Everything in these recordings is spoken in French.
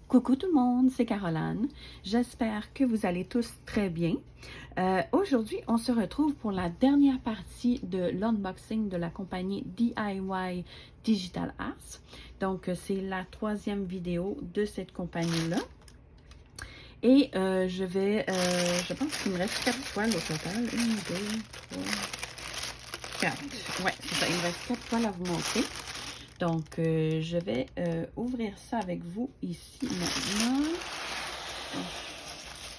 Coucou tout le monde, c'est Caroline. J'espère que vous allez tous très bien. Aujourd'hui, on se retrouve pour la dernière partie de l'unboxing de la compagnie DIY Digital Arts. Donc, c'est la troisième vidéo de cette compagnie-là. Et je pense qu'il me reste 4 toiles au total. 1, 2, 3, 4. Ouais, c'est ça, il me reste 4 toiles à vous montrer. Donc, je vais ouvrir ça avec vous ici maintenant. Donc,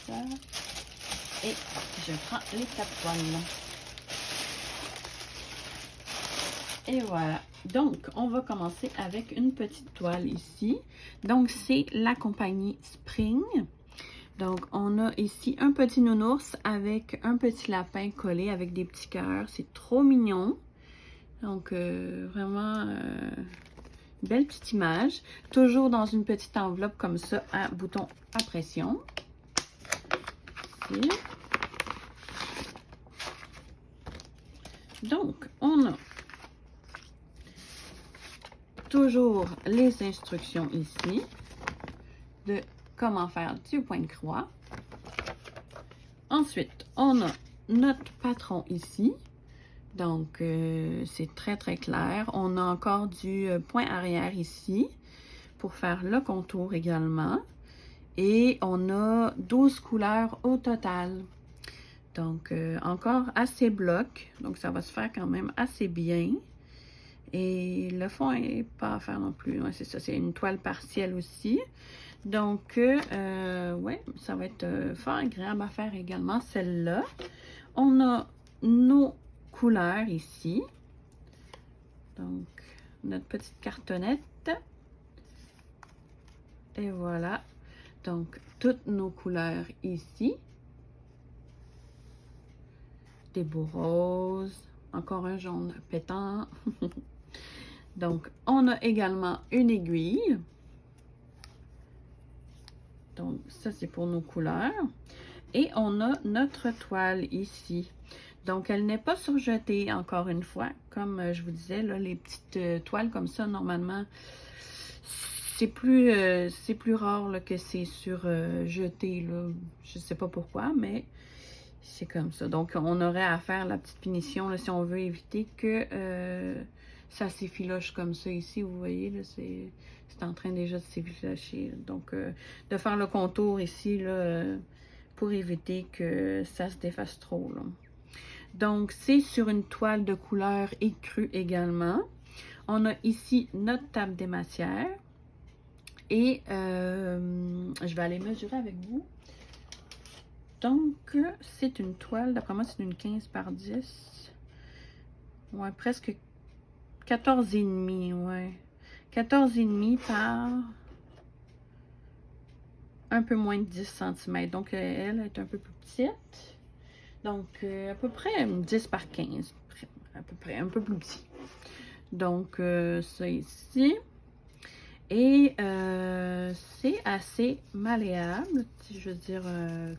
ça. Et je prends les 4 toiles. Et voilà. Donc, on va commencer avec une petite toile ici. Donc, c'est la compagnie Spring. Donc, on a ici un petit nounours avec un petit lapin collé avec des petits cœurs. C'est trop mignon. Donc, vraiment, belle petite image. Toujours dans une petite enveloppe comme ça, à bouton à pression. Ici. Donc, on a toujours les instructions ici de comment faire du point de croix. Ensuite, on a notre patron ici. Donc, c'est très, très clair. On a encore du point arrière ici pour faire le contour également. Et on a 12 couleurs au total. Donc, encore assez bloc. Donc, ça va se faire quand même assez bien. Et le fond n'est pas à faire non plus. Ouais, c'est ça, c'est une toile partielle aussi. Donc, ouais, ça va être fort agréable à faire également, celle-là. On a nos couleurs ici. Donc, notre petite cartonnette. Et voilà. Donc, toutes nos couleurs ici. Des beaux roses. Encore un jaune pétant. Donc, on a également une aiguille. Donc, ça, c'est pour nos couleurs. Et on a notre toile ici. Donc, elle n'est pas surjetée, encore une fois. Comme je vous disais, là, les petites toiles comme ça, normalement, c'est plus rare là, que c'est surjeté. Je ne sais pas pourquoi, mais c'est comme ça. Donc, on aurait à faire la petite finition là, si on veut éviter que ça s'effiloche comme ça ici. Vous voyez, là, c'est en train déjà de s'effilocher. Donc, de faire le contour ici, là, pour éviter que ça se défasse trop. Là. Donc, c'est sur une toile de couleur écrue également. On a ici notre table des matières. Et je vais aller mesurer avec vous. Donc, c'est une toile, d'après moi, c'est une 15 par 10. Ouais, presque 14,5, ouais. 14,5 par un peu moins de 10 cm. Donc, elle est un peu plus petite. Donc, à peu près 10 par 15. À peu près, un peu plus petit. Donc, ça ici. Et c'est assez malléable, je veux dire,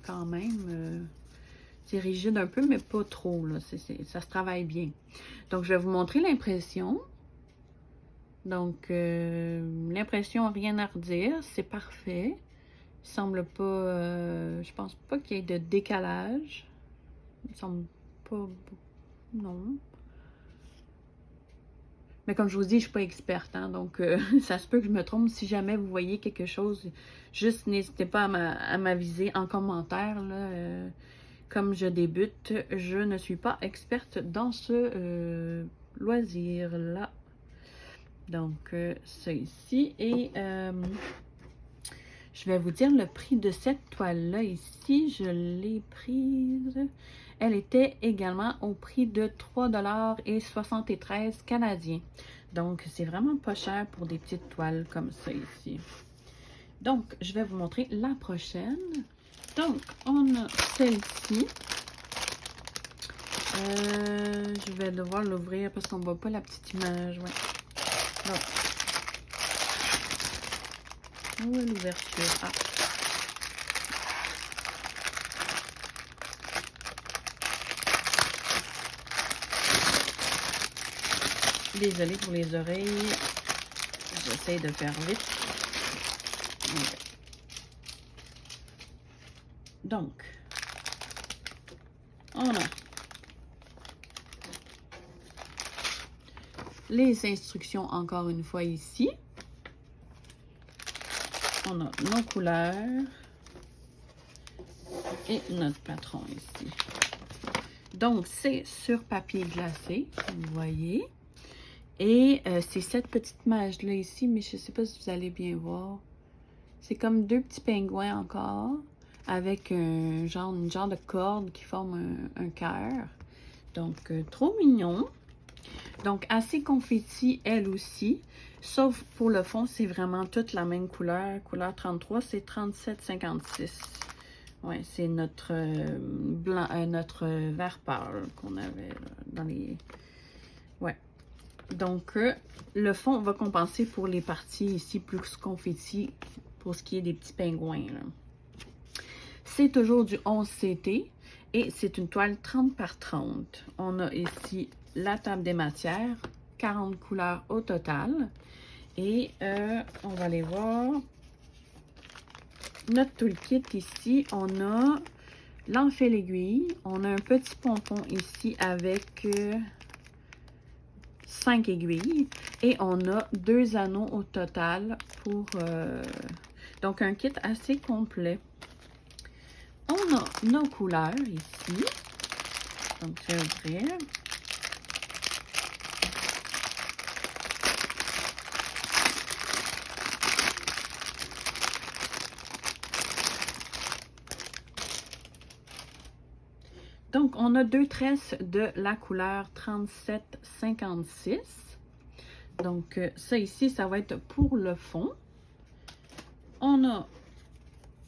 quand même. C'est rigide un peu, mais pas trop, là. Ça se travaille bien. Donc, je vais vous montrer l'impression. Donc, l'impression, rien à redire, c'est parfait. Il semble pas, je pense pas qu'il y ait de décalage. Il semble pas, non. Mais comme je vous dis, je ne suis pas experte, hein, donc ça se peut que je me trompe. Si jamais vous voyez quelque chose, juste n'hésitez pas à m'aviser en commentaire. Là, comme je débute, je ne suis pas experte dans ce loisir-là. Donc, ça ici. Et je vais vous dire le prix de cette toile-là ici. Je l'ai prise. Elle était également au prix de 3,73 $ canadiens. Donc, c'est vraiment pas cher pour des petites toiles comme ça ici. Donc, je vais vous montrer la prochaine. Donc, on a celle-ci. Je vais devoir l'ouvrir parce qu'on ne voit pas la petite image. Ouais. Donc, où est l'ouverture? Ah. Désolée pour les oreilles. J'essaie de faire vite. Donc, on a les instructions encore une fois ici. On a nos couleurs et notre patron ici. Donc, c'est sur papier glacé, vous voyez. Et c'est cette petite mèche-là ici, mais je ne sais pas si vous allez bien voir. C'est comme deux petits pingouins encore, avec une genre de corde qui forme un cœur. Donc, trop mignon. Donc, assez confetti, elle aussi. Sauf pour le fond, c'est vraiment toute la même couleur. Couleur 33, c'est 37,56. Ouais, c'est notre blanc, notre vert pâle qu'on avait là, dans les... Ouais. Donc, le fond va compenser pour les parties ici plus confetti pour ce qui est des petits pingouins. C'est toujours du 11 CT et c'est une toile 30 par 30. On a ici la table des matières, 40 couleurs au total. Et on va aller voir notre toolkit ici. On a l'enfil aiguille. On a un petit pompon ici avec 5 aiguilles. Et on a 2 anneaux au total pour... donc, un kit assez complet. On a nos couleurs ici. Donc, je vais ouvrir. Donc, on a 2 tresses de la couleur 37,56. Donc, ça ici, ça va être pour le fond. On a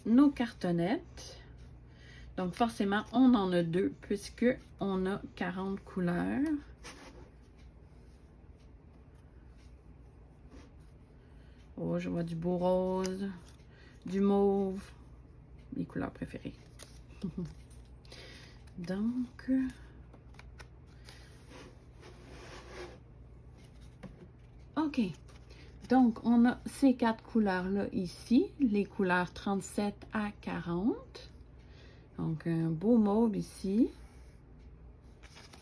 nos cartonnettes. Donc, forcément, on en a 2 puisque on a 40 couleurs. Oh, je vois du beau rose, du mauve, mes couleurs préférées. Donc, OK. Donc, on a ces 4 couleurs-là ici, les couleurs 37 à 40. Donc, un beau mauve ici.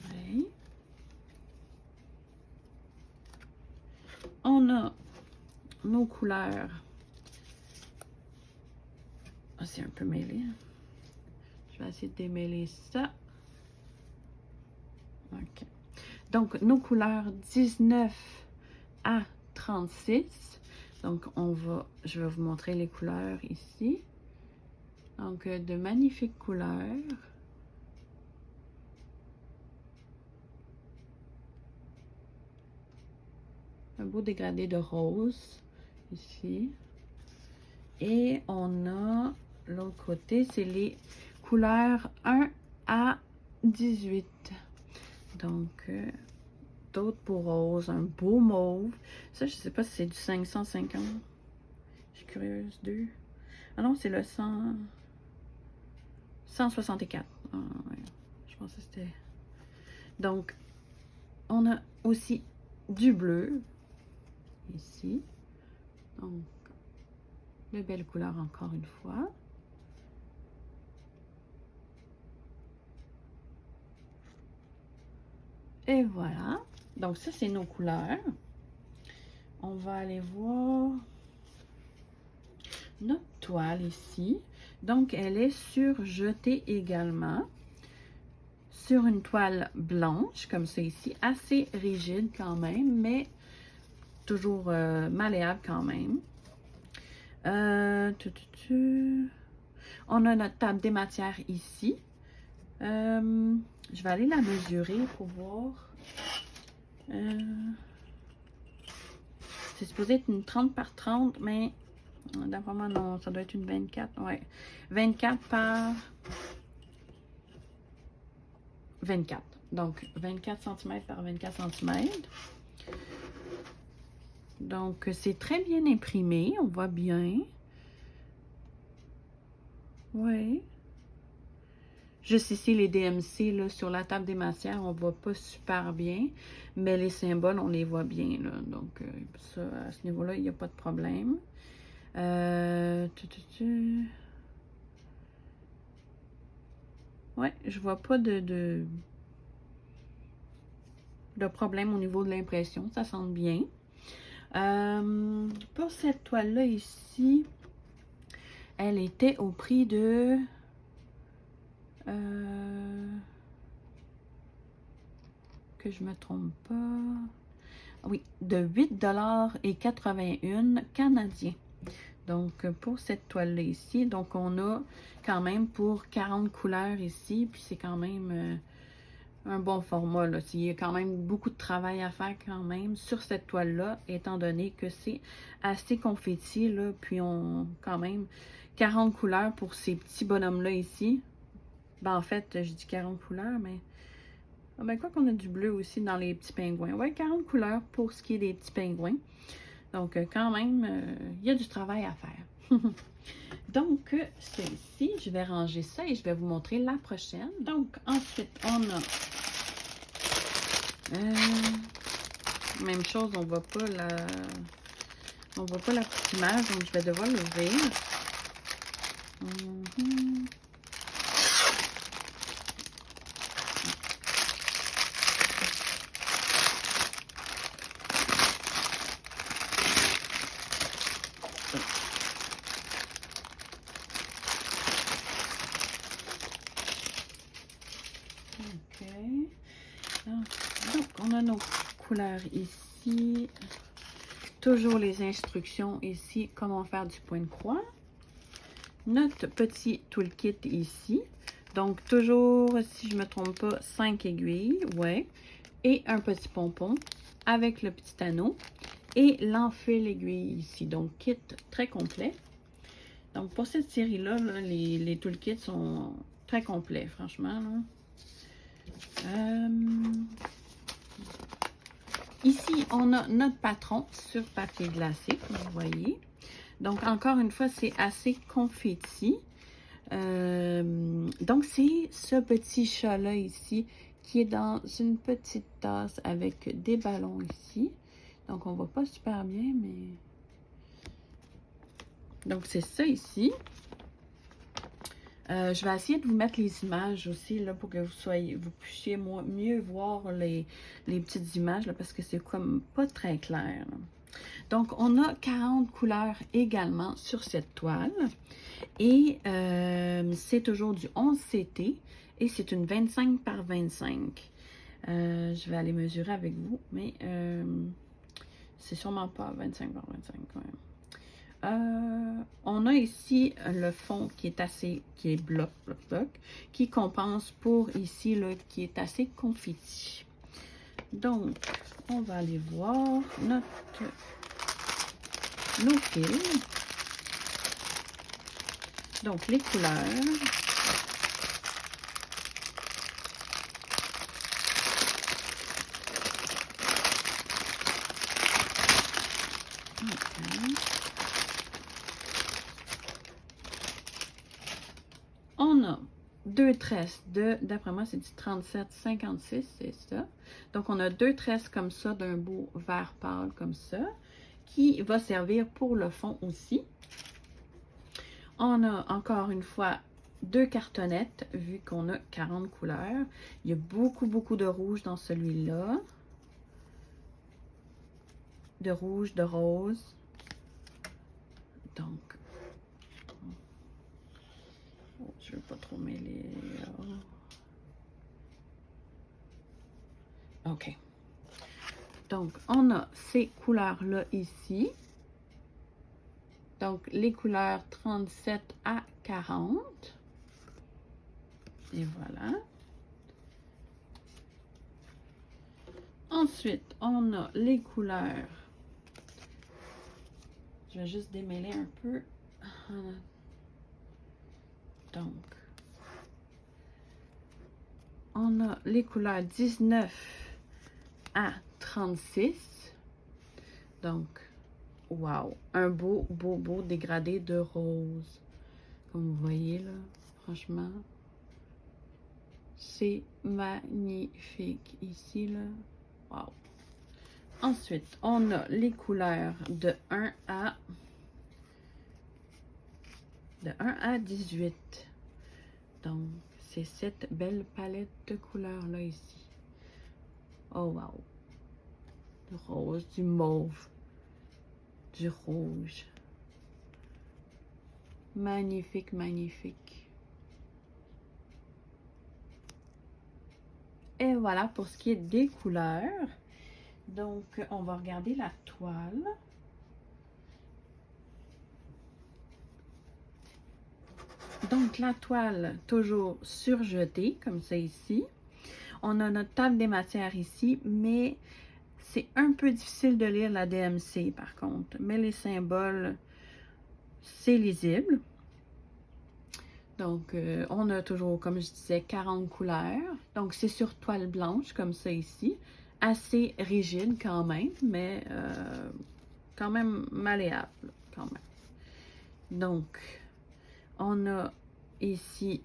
Ouais. On a nos couleurs. Ah, c'est un peu mêlé. Je vais essayer de démêler ça. OK. Donc, nos couleurs 19 à 36. Donc, je vais vous montrer les couleurs ici. Donc, de magnifiques couleurs. Un beau dégradé de rose ici. Et on a l'autre côté, c'est les couleurs 1 à 18. Donc, d'autres beaux roses, un beau mauve. Ça, je ne sais pas si c'est du 550. Je suis curieuse. 2. Ah non, c'est le 164. Ah, ouais. Je pensais que c'était... Donc, on a aussi du bleu ici. Donc, de belles couleurs encore une fois. Et voilà. Donc, ça, c'est nos couleurs. On va aller voir notre toile ici. Donc, elle est surjetée également sur une toile blanche, comme ça ici. Assez rigide quand même, mais toujours malléable quand même. On a notre table des matières ici. Je vais aller la mesurer pour voir. C'est supposé être une 30 par 30, mais d'après moi, non, ça doit être une 24. Ouais. 24 par 24. Donc, 24 cm par 24 cm. Donc, c'est très bien imprimé. On voit bien. Oui. Juste ici, les DMC, là, sur la table des matières, on ne voit pas super bien. Mais les symboles, on les voit bien, là. Donc, ça, à ce niveau-là, il n'y a pas de problème. Ouais, je vois pas de problème au niveau de l'impression. Ça sent bien. Pour cette toile-là ici, elle était au prix de... que je me trompe pas... Oui, de 8,81 $ canadiens. Donc, pour cette toile-là ici, donc on a quand même pour 40 couleurs ici, puis c'est quand même un bon format, là. Il y a quand même beaucoup de travail à faire quand même sur cette toile-là, étant donné que c'est assez confetti, là, puis on, quand même, 40 couleurs pour ces petits bonhommes-là ici. Ben, en fait, je dis 40 couleurs, mais... Ah ben, quoi qu'on a du bleu aussi dans les petits pingouins. Ouais, 40 couleurs pour ce qui est des petits pingouins. Donc, quand même, il y a du travail à faire. Donc, celle-ci, je vais ranger ça et je vais vous montrer la prochaine. Donc, ensuite, on a... même chose, on voit pas la... On voit pas la petite image, donc je vais devoir l'ouvrir. OK. Donc, on a nos couleurs ici. Toujours les instructions ici, comment faire du point de croix. Notre petit toolkit ici. Donc, toujours, si je ne me trompe pas, 5 aiguilles, ouais. Et un petit pompon avec le petit anneau. Et l'enfil aiguille ici. Donc, kit très complet. Donc, pour cette série-là, là, les toolkits sont très complets, franchement. Là. Ici, on a notre patron sur papier glacé, comme vous voyez. Donc, encore une fois, c'est assez confetti. Donc, c'est ce petit chat-là ici qui est dans une petite tasse avec des ballons ici. Donc, on ne voit pas super bien, mais... Donc, c'est ça ici. Je vais essayer de vous mettre les images aussi, là, pour que vous puissiez mieux voir les petites images, là, parce que c'est comme pas très clair, là. Donc, on a 40 couleurs également sur cette toile. Et c'est toujours du 11 CT et c'est une 25 par 25. Je vais aller mesurer avec vous, mais c'est sûrement pas 25 par 25 quand même. On a ici le fond qui est bloc, qui compense pour ici, là, qui est assez confetti. Donc, on va aller voir nos fils. Donc, les couleurs. Okay. On a deux tresses d'après moi, c'est du 37,56, c'est ça. Donc, on a deux tresses comme ça, d'un beau vert pâle comme ça, qui va servir pour le fond aussi. On a encore une fois deux cartonnettes, vu qu'on a 40 couleurs. Il y a beaucoup de rouge dans celui-là. De rouge, de rose. Donc, oh, je ne veux pas trop mêler. OK. Donc, on a ces couleurs-là ici. Donc, les couleurs 37 à 40. Et voilà. Ensuite, on a les couleurs. Je vais juste démêler un peu. Donc, on a les couleurs 19 à 36. Donc, wow! Un beau dégradé de rose. Comme vous voyez là, franchement, c'est magnifique ici là. Wow! Ensuite, on a les couleurs de 1 à 18. Donc, c'est cette belle palette de couleurs-là ici. Oh wow! Du rose, du mauve, du rouge. Magnifique, magnifique. Et voilà pour ce qui est des couleurs. Donc, on va regarder la toile. Donc, la toile, toujours surjetée, comme ça ici. On a notre table des matières ici, mais c'est un peu difficile de lire la DMC, par contre. Mais les symboles, c'est lisible. Donc, on a toujours, comme je disais, 40 couleurs. Donc, c'est sur toile blanche, comme ça ici. Assez rigide quand même, mais quand même malléable, quand même. Donc, on a ici...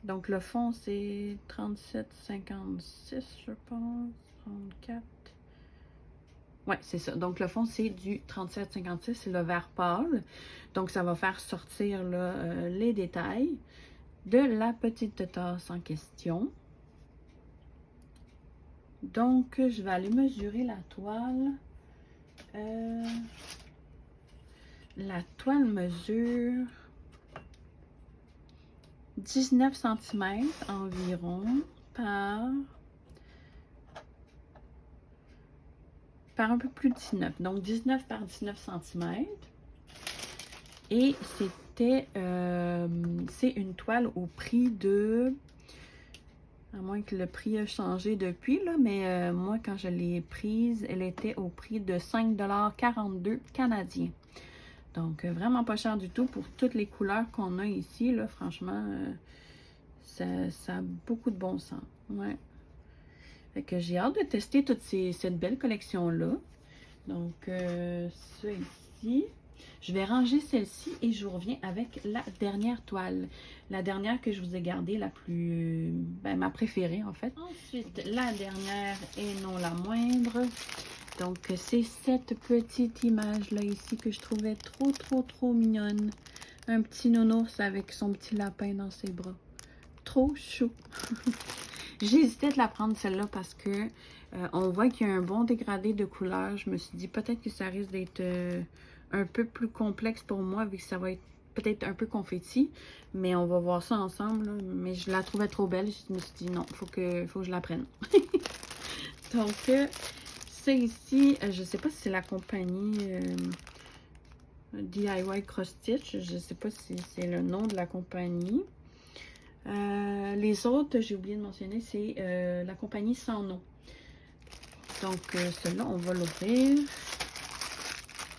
Donc, le fond, c'est 37,56, je pense. 34. Ouais, c'est ça. Donc, le fond, c'est du 37,56. C'est le vert pâle. Donc, ça va faire sortir là, les détails de la petite tasse en question. Donc, je vais aller mesurer la toile. La toile mesure 19 cm environ par un peu plus de 19. Donc 19 par 19 cm. Et c'est une toile au prix de, à moins que le prix a changé depuis, là, mais moi quand je l'ai prise, elle était au prix de 5,42 $ canadiens. Donc, vraiment pas cher du tout pour toutes les couleurs qu'on a ici. Là, franchement, ça a beaucoup de bon sens. Ouais. Fait que j'ai hâte de tester toute cette belle collection-là. Donc, ça ici. Je vais ranger celle-ci et je vous reviens avec la dernière toile. La dernière que je vous ai gardée, la plus... ma préférée, en fait. Ensuite, la dernière et non la moindre. Donc, c'est cette petite image-là ici que je trouvais trop mignonne. Un petit nounours avec son petit lapin dans ses bras. Trop chou. J'ai hésité de la prendre celle-là parce que on voit qu'il y a un bon dégradé de couleurs. Je me suis dit peut-être que ça risque d'être un peu plus complexe pour moi vu que ça va être peut-être un peu confetti. Mais on va voir ça ensemble. Là. Mais je la trouvais trop belle. Je me suis dit non, faut que je la prenne. Donc, ça ici, je sais pas si c'est la compagnie DIY Cross Stitch. Je sais pas si c'est le nom de la compagnie. Les autres, j'ai oublié de mentionner, c'est la compagnie Sans Nom. Donc, celle-là, on va l'ouvrir.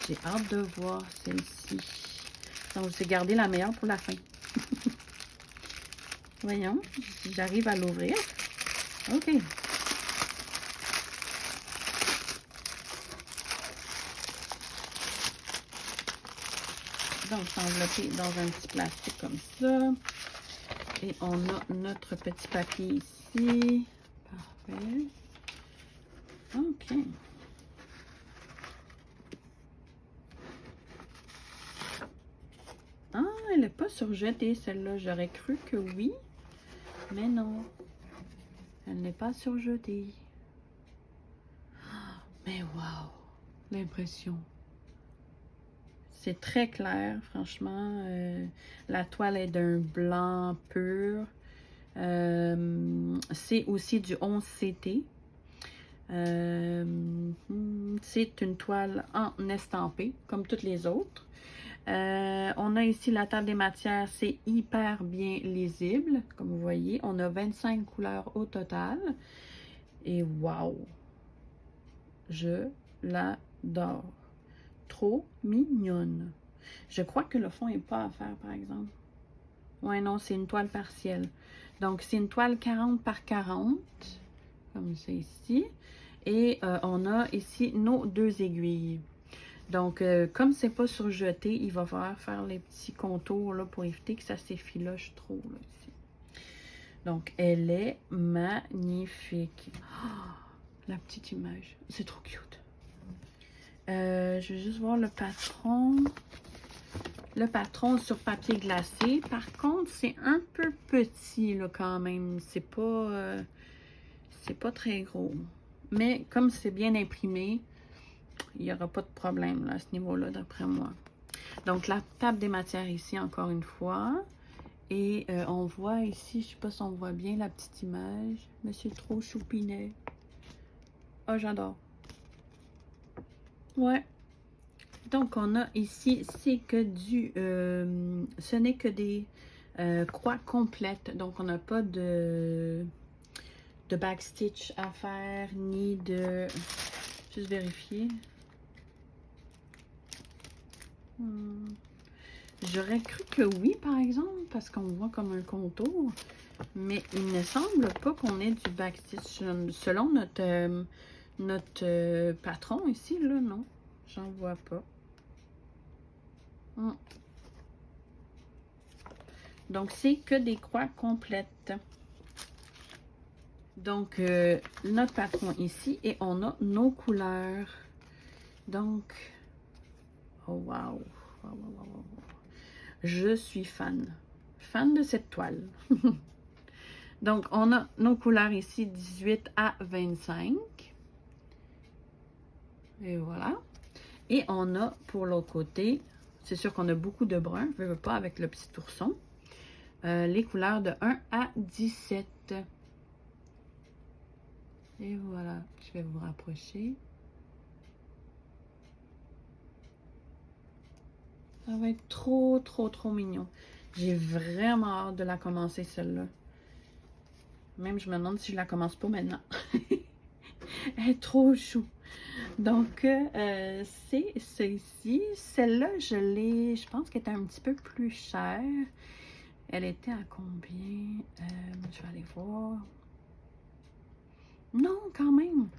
J'ai hâte de voir celle-ci. Donc, j'ai gardé la meilleure pour la fin. Voyons, si j'arrive à l'ouvrir. OK. Donc, c'est enveloppé dans un petit plastique comme ça. Et on a notre petit papier ici. Parfait. OK. Ah, elle n'est pas surjetée, celle-là. J'aurais cru que oui. Mais non. Elle n'est pas surjetée. Mais wow! L'impression. C'est très clair, franchement. La toile est d'un blanc pur. C'est aussi du 11 CT. C'est une toile en estampé, comme toutes les autres. On a ici la table des matières, c'est hyper bien lisible, comme vous voyez. On a 25 couleurs au total. Et wow! Je l'adore. Trop mignonne. Je crois que le fond n'est pas à faire, par exemple. Ouais, non, c'est une toile partielle. Donc, c'est une toile 40 par 40, comme c'est ici. Et on a ici nos 2 aiguilles. Donc, comme c'est pas surjeté, il va falloir faire les petits contours là, pour éviter que ça s'effiloche trop, là, ici. Donc, elle est magnifique. Oh, la petite image. C'est trop cute. Je vais juste voir le patron. le patron sur papier glacé. Par contre, c'est un peu petit là, quand même. C'est pas très gros. Mais comme c'est bien imprimé, il n'y aura pas de problème là, à ce niveau-là, d'après moi. Donc, la table des matières ici, encore une fois. Et on voit ici, je ne sais pas si on voit bien la petite image. Monsieur Trop Choupinet. Ah, j'adore. Ouais. Donc, on a ici, c'est que ce n'est que des croix complètes. Donc, on n'a pas de backstitch à faire, ni de... Juste vérifier. J'aurais cru que oui, par exemple, parce qu'on voit comme un contour. Mais il ne semble pas qu'on ait du backstitch. Selon notre patron ici, là, non. J'en vois pas. Donc, c'est que des croix complètes. Donc, notre patron ici, et on a nos couleurs. Donc, oh wow! Wow, wow, wow, wow. Je suis fan. Fan de cette toile. Donc, on a nos couleurs ici, 18 à 25. Et voilà. Et on a, pour l'autre côté, c'est sûr qu'on a beaucoup de brun, je ne veux pas, avec le petit ourson. Les couleurs de 1 à 17. Et voilà, je vais vous rapprocher. Ça va être trop, trop, trop mignon. J'ai vraiment hâte de la commencer, celle-là. Même, je me demande si je la commence pas maintenant. Elle est trop chou. Donc, c'est celle-ci. Celle-là, je pense qu'elle était un petit peu plus chère. Elle était à combien? Je vais aller voir. Non, quand même.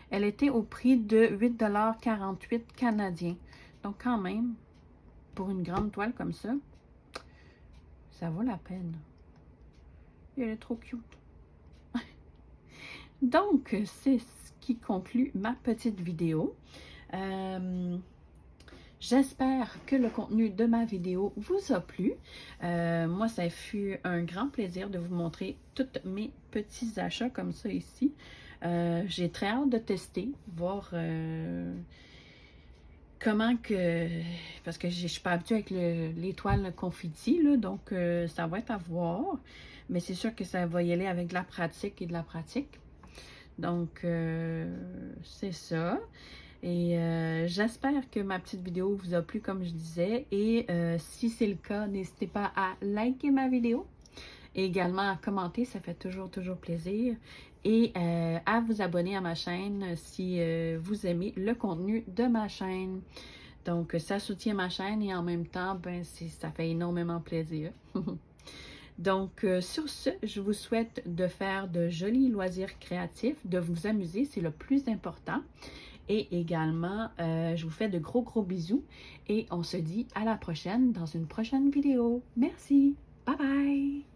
Elle était au prix de 8,48 $ canadiens. Donc, quand même, pour une grande toile comme ça, ça vaut la peine. Et elle est trop cute. Donc, c'est ce qui conclut ma petite vidéo. J'espère que le contenu de ma vidéo vous a plu. Moi, ça fut un grand plaisir de vous montrer tous mes petits achats comme ça ici. J'ai très hâte de tester, voir comment que... Parce que je ne suis pas habituée avec les toiles confetti, là, donc ça va être à voir. Mais c'est sûr que ça va y aller avec de la pratique et de la pratique. Donc, c'est ça. Et j'espère que ma petite vidéo vous a plu, comme je disais. Et si c'est le cas, n'hésitez pas à liker ma vidéo. Et également à commenter, ça fait toujours plaisir. Et à vous abonner à ma chaîne si vous aimez le contenu de ma chaîne. Donc, ça soutient ma chaîne et en même temps, ben, ça fait énormément plaisir. Donc, sur ce, je vous souhaite de faire de jolis loisirs créatifs, de vous amuser, c'est le plus important. Et également, je vous fais de gros bisous et on se dit à la prochaine dans une prochaine vidéo. Merci! Bye bye!